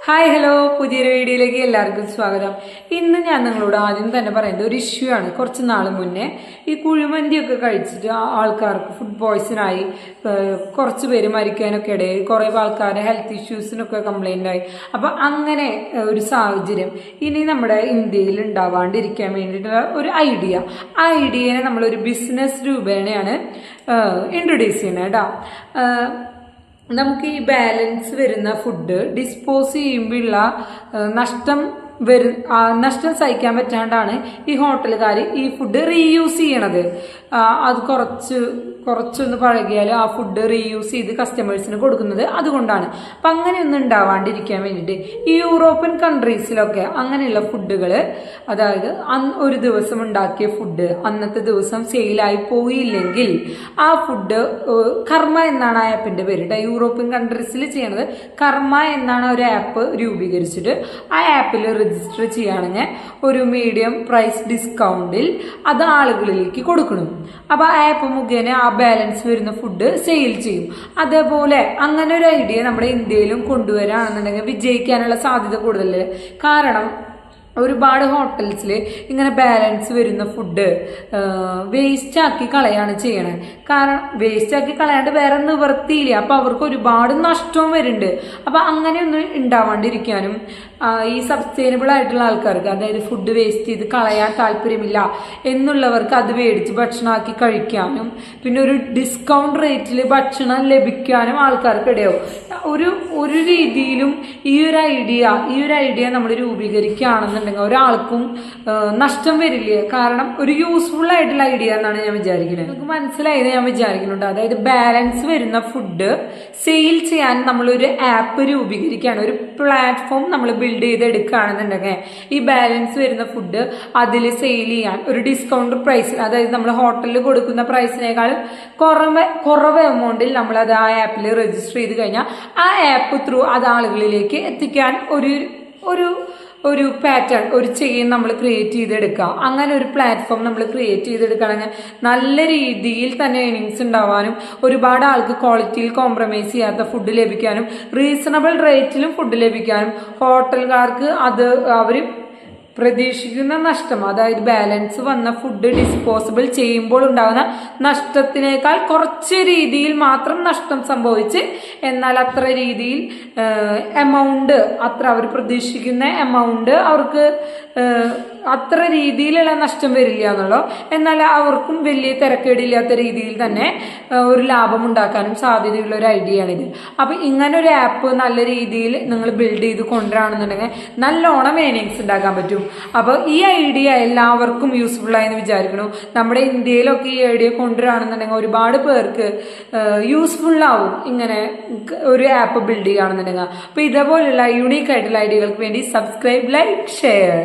Hi hello, പുതിയൊരു വീഡിയോയിലേക്ക് എല്ലാവർക്കും സ്വാഗതം. ഇന്ന് ഞാൻ നിങ്ങളോട് ആദ്യം തന്നെ പറയുന്നത് ഒരു ഇഷ്യൂ ആണ്. കുറച്ച് നാൾ മുന്നേ ഈ കുഴിമന്തിയൊക്കെ കഴിച്ചിട്ട് ആൾക്കാർക്ക് ഫുഡ് പോയ്സൺ ആയി കുറച്ച് പേര് മരിക്കാനൊക്കെ ഇടയിൽ കുറേ ആൾക്കാരുടെ ഹെൽത്ത് ഇഷ്യൂസിനൊക്കെ കംപ്ലൈൻ്റ് ആയി. അപ്പം അങ്ങനെ ഒരു സാഹചര്യം ഇനി നമ്മുടെ ഇന്ത്യയിൽ ഉണ്ടാവാണ്ടിരിക്കാൻ വേണ്ടിയിട്ടുള്ള ഒരു ഐഡിയ, ആ ഐഡിയനെ നമ്മളൊരു ബിസിനസ് രൂപേണയാണ് ഇൻട്രൊഡ്യൂസ് ചെയ്യുന്നത് കേട്ടോ. നമുക്ക് ഈ ബാലൻസ് വരുന്ന ഫുഡ് ഡിസ്പോസ് ചെയ്യുമ്പോഴുള്ള നഷ്ടം സഹിക്കാൻ പറ്റാണ്ടാണ് ഈ ഹോട്ടലുകാർ ഈ ഫുഡ് റീയൂസ് ചെയ്യണത്. അത് കുറച്ചൊന്ന് പഴകിയാൽ ആ ഫുഡ് റീയൂസ് ചെയ്ത് കസ്റ്റമേഴ്സിന് കൊടുക്കുന്നത് അതുകൊണ്ടാണ്. അപ്പം അങ്ങനെയൊന്നും ഉണ്ടാവാണ്ടിരിക്കാൻ വേണ്ടിയിട്ട് ഈ യൂറോപ്യൻ കൺട്രീസിലൊക്കെ അങ്ങനെയുള്ള ഫുഡുകൾ, അതായത് ഒരു ദിവസം ഉണ്ടാക്കിയ ഫുഡ് അന്നത്തെ ദിവസം സെയിലായി പോയില്ലെങ്കിൽ ആ ഫുഡ് കർമ്മ എന്നാണ് ആ ആപ്പിന്റെ പേര്. യൂറോപ്യൻ കൺട്രീസിൽ ചെയ്യണത് കർമ്മ എന്നാണ് ഒരു ആപ്പ് രൂപീകരിച്ചിട്ട് ആ ആപ്പിൽ രജിസ്റ്റർ ചെയ്യുകയാണെങ്കിൽ ഒരു മീഡിയം പ്രൈസ് ഡിസ്കൗണ്ടിൽ അത് ആളുകളിലേക്ക് കൊടുക്കണം. അപ്പൊ ആ ആപ്പ് മുഖേന ആ ബാലൻസ് വരുന്ന ഫുഡ് സെയിൽ ചെയ്യും. അതേപോലെ അങ്ങനെ ഒരു ഐഡിയ നമ്മുടെ ഇന്ത്യയിലും കൊണ്ടുവരാണെന്നുണ്ടെങ്കിൽ വിജയിക്കാനുള്ള സാധ്യത കൂടുതലല്ലേ. കാരണം ഒരുപാട് ഹോട്ടൽസിൽ ഇങ്ങനെ ബാലൻസ് വരുന്ന ഫുഡ് വേസ്റ്റ് ആക്കി കളയാണ് ചെയ്യണത്. കാരണം വേസ്റ്റ് ആക്കി കളയാണ്ട് വേറെ നിവർത്തിയില്ല. അപ്പൊ അവർക്ക് ഒരുപാട് നഷ്ടവും വരുന്നുണ്ട്. അപ്പൊ അങ്ങനെയൊന്നും ഉണ്ടാവാണ്ടിരിക്കാനും ഈ സസ്റ്റൈനബിൾ ആയിട്ടുള്ള ആൾക്കാർക്ക്, അതായത് ഫുഡ് വേസ്റ്റ് ചെയ്ത് കളയാൻ താല്പര്യമില്ല എന്നുള്ളവർക്ക് അത് മേടിച്ച് ഭക്ഷണമാക്കി കഴിക്കാനും പിന്നെ ഒരു ഡിസ്കൗണ്ട് റേറ്റിൽ ഭക്ഷണം ലഭിക്കാനും ആൾക്കാർക്ക് ഇടയാവും. ഒരു രീതിയിലും ഈ ഒരു ഐഡിയ നമ്മൾ രൂപീകരിക്കുകയാണെന്നുണ്ടെങ്കിൽ ഒരാൾക്കും നഷ്ടം വരില്ല. കാരണം ഒരു യൂസ്ഫുൾ ആയിട്ടുള്ള ഐഡിയ എന്നാണ് ഞാൻ വിചാരിക്കുന്നത്. നമുക്ക് മനസ്സിലായത് ഞാൻ വിചാരിക്കുന്നുണ്ട്. അതായത് ബാലൻസ് വരുന്ന ഫുഡ് സെയിൽ ചെയ്യാൻ നമ്മളൊരു ആപ്പ് രൂപീകരിക്കുകയാണ്, ഒരു പ്ലാറ്റ്ഫോം നമ്മൾ ബിൽഡ് ചെയ്തെടുക്കുകയാണെന്നുണ്ടെങ്കിൽ ഈ ബാലൻസ് വരുന്ന ഫുഡ് അതിൽ സെയിൽ ചെയ്യാൻ ഒരു ഡിസ്കൗണ്ട് പ്രൈസിൽ, അതായത് നമ്മൾ ഹോട്ടലിൽ കൊടുക്കുന്ന പ്രൈസിനേക്കാളും കുറവ് എമൗണ്ടിൽ നമ്മൾ അത് ആ ആപ്പിൽ രജിസ്റ്റർ ചെയ്ത് കഴിഞ്ഞാൽ ആ ആപ്പ് ത്രൂ അത് ആളുകളിലേക്ക് എത്തിക്കാൻ ഒരു പാറ്റേൺ, ഒരു ചെയിൻ നമ്മൾ ക്രിയേറ്റ് ചെയ്തെടുക്കുക. അങ്ങനെ ഒരു പ്ലാറ്റ്ഫോം നമ്മൾ ക്രിയേറ്റ് ചെയ്തെടുക്കുകയാണെങ്കിൽ നല്ല രീതിയിൽ തന്നെ ഏണിങ്സ് ഉണ്ടാവാനും ഒരുപാട് ആൾക്ക് ക്വാളിറ്റിയിൽ കോംപ്രമൈസ് ചെയ്യാത്ത ഫുഡ് ലഭിക്കാനും റീസണബിൾ റേറ്റിലും ഫുഡ് ലഭിക്കാനും ഹോട്ടലുകാർക്ക് അത് അവർ പ്രതീക്ഷിക്കുന്ന നഷ്ടം, അതായത് ബാലൻസ് വന്ന ഫുഡ് ഡിസ്പോസിബിൾ ചെയ്യുമ്പോൾ ഉണ്ടാകുന്ന നഷ്ടത്തിനേക്കാൾ കുറച്ച് രീതിയിൽ മാത്രം നഷ്ടം സംഭവിച്ച്, എന്നാൽ അത്ര രീതിയിൽ അത്ര അവർ പ്രതീക്ഷിക്കുന്ന എമൗണ്ട് അവർക്ക് അത്ര രീതിയിലുള്ള നഷ്ടം വരില്ല എന്നുള്ളൂ. എന്നാൽ അവർക്കും വലിയ തിരക്കേടില്ലാത്ത രീതിയിൽ തന്നെ ഒരു ലാഭം ഉണ്ടാക്കാനും സാധ്യതയുള്ള ഒരു ഐഡിയ ആണിത്. അപ്പൊ ഇങ്ങനെ ഒരു ആപ്പ് നല്ല രീതിയിൽ നിങ്ങൾ ബിൽഡ് ചെയ്ത് കൊണ്ടുവരാണെന്നുണ്ടെങ്കിൽ നല്ലോണം ഏണിങ്സ് ഉണ്ടാക്കാൻ പറ്റും. അപ്പൊ ഈ ഐഡിയ എല്ലാവർക്കും യൂസ്ഫുൾ ആയെന്ന് വിചാരിക്കണം. നമ്മുടെ ഇന്ത്യയിലൊക്കെ ഈ ഐഡിയ കൊണ്ടുവരാണെന്നുണ്ടെങ്കിൽ ഒരുപാട് പേർക്ക് യൂസ്ഫുൾ ആവും ഇങ്ങനെ ഒരു ആപ്പ് ബിൽഡ് ചെയ്യുകയാണെന്നുണ്ടെങ്കിൽ. അപ്പൊ ഇതേപോലുള്ള യൂണീക്ക് ആയിട്ടുള്ള ഐഡിയകൾക്ക് വേണ്ടി സബ്സ്ക്രൈബ്, ലൈക്ക്, ഷെയർ.